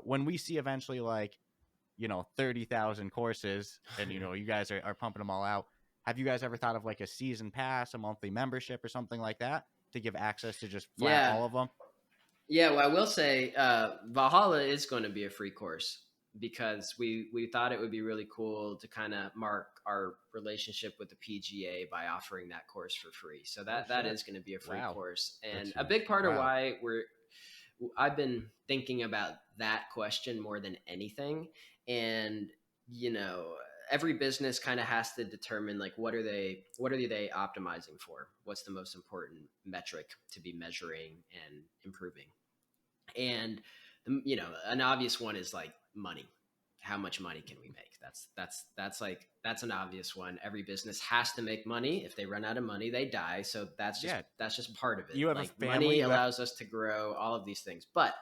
When we see eventually, like, 30,000 courses and, you guys are pumping them all out, have you guys ever thought of like a season pass, a monthly membership or something like that to give access to just flat Yeah. all of them? Yeah, well, I will say Valhalla is going to be a free course because we thought it would be really cool to kind of mark our relationship with the PGA by offering that course for free. So that Shit. is going to be a free Wow. course, That's and a huge. big part of Wow. why I've been thinking about that question more than anything, and you know every business kind of has to determine like what are they optimizing for, what's the most important metric to be measuring and improving. And an obvious one is like money. How much money can we make? That's an obvious one. Every business has to make money. If they run out of money, they die. So that's just part of it. You have a Like family, money allows us to grow, all of these things. But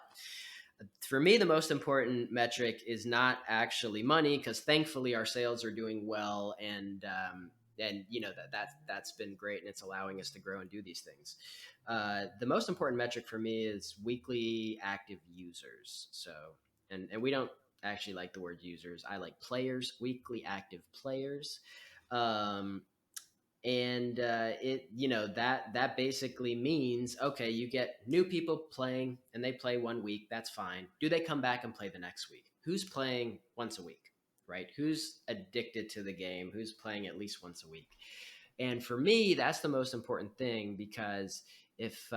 for me, the most important metric is not actually money, because thankfully our sales are doing well, and that's been great, and it's allowing us to grow and do these things. The most important metric for me is weekly active users. So, and we don't actually like the word users. I like players, weekly active players. Um, and that basically means, okay, you get new people playing and they play 1 week, that's fine. Do they come back and play the next week? Who's playing once a week, right? Who's addicted to the game? Who's playing at least once a week? And for me, that's the most important thing, because if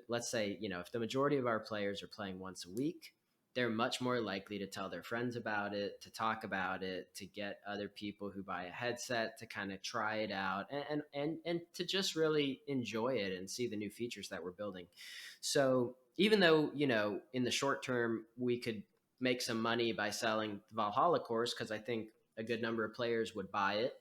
let's say, if the majority of our players are playing once a week, they're much more likely to tell their friends about it, to talk about it, to get other people who buy a headset to kind of try it out, and to just really enjoy it and see the new features that we're building. So even though, in the short term, we could make some money by selling the Valhalla course, because I think a good number of players would buy it.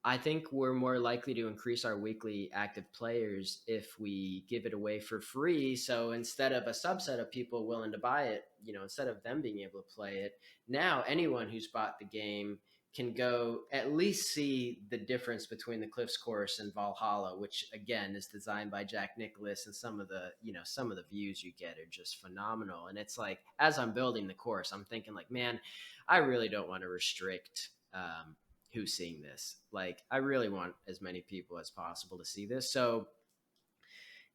I think we're more likely to increase our weekly active players if we give it away for free. So instead of a subset of people willing to buy it, instead of them being able to play it, now anyone who's bought the game can go at least see the difference between the Cliffs course and Valhalla, which again is designed by Jack Nicklaus, and some of the views you get are just phenomenal. And it's like, as I'm building the course, I'm thinking like, man, I really don't want to restrict who's seeing this. Like, I really want as many people as possible to see this. So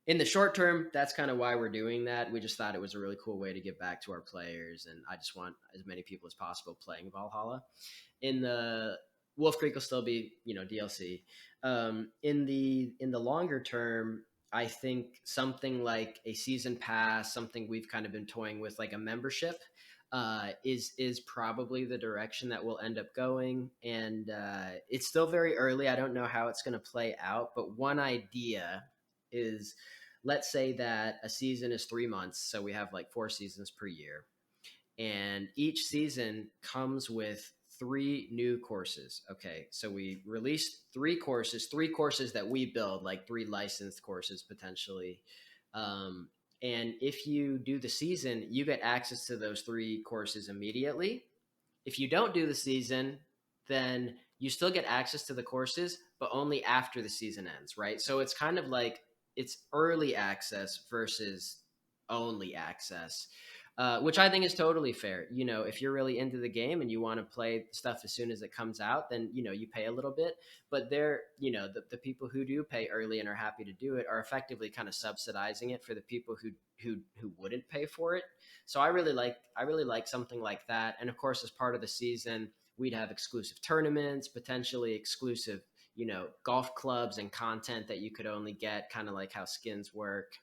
in the short term, that's kind of why we're doing that. We just thought it was a really cool way to give back to our players, and I just want as many people as possible playing Valhalla. In the Wolf Creek will still be, DLC. In the longer term, I think something like a season pass, something we've kind of been toying with, like a membership, is probably the direction that we'll end up going. And it's still very early. I don't know how it's going to play out, but one idea is, let's say that a season is 3 months, so we have like 4 seasons per year, and each season comes with 3 new courses. Okay, so we release 3 courses that we build, like 3 licensed courses potentially. And if you do the season, you get access to those 3 courses immediately. If you don't do the season, then you still get access to the courses, but only after the season ends, right? So it's kind of like, it's early access versus only access, which I think is totally fair. If you're really into the game and you want to play stuff as soon as it comes out, then, you pay a little bit. But the people who do pay early and are happy to do it are effectively kind of subsidizing it for the people who wouldn't pay for it. So I really like something like that. And of course, as part of the season, we'd have exclusive tournaments, potentially exclusive, golf clubs and content that you could only get, kind of like how skins work.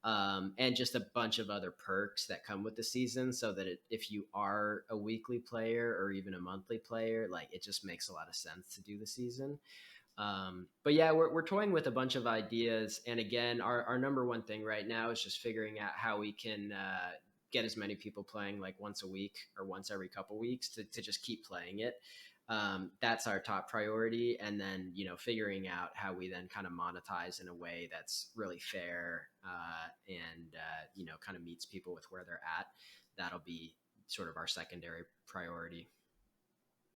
And just a bunch of other perks that come with the season, so that if you are a weekly player or even a monthly player, like, it just makes a lot of sense to do the season. But yeah, we're toying with a bunch of ideas. And again, our number one thing right now is just figuring out how we can get as many people playing like once a week or once every couple weeks to just keep playing it. That's our top priority. And then, figuring out how we then kind of monetize in a way that's really fair, and kind of meets people with where they're at. That'll be sort of our secondary priority.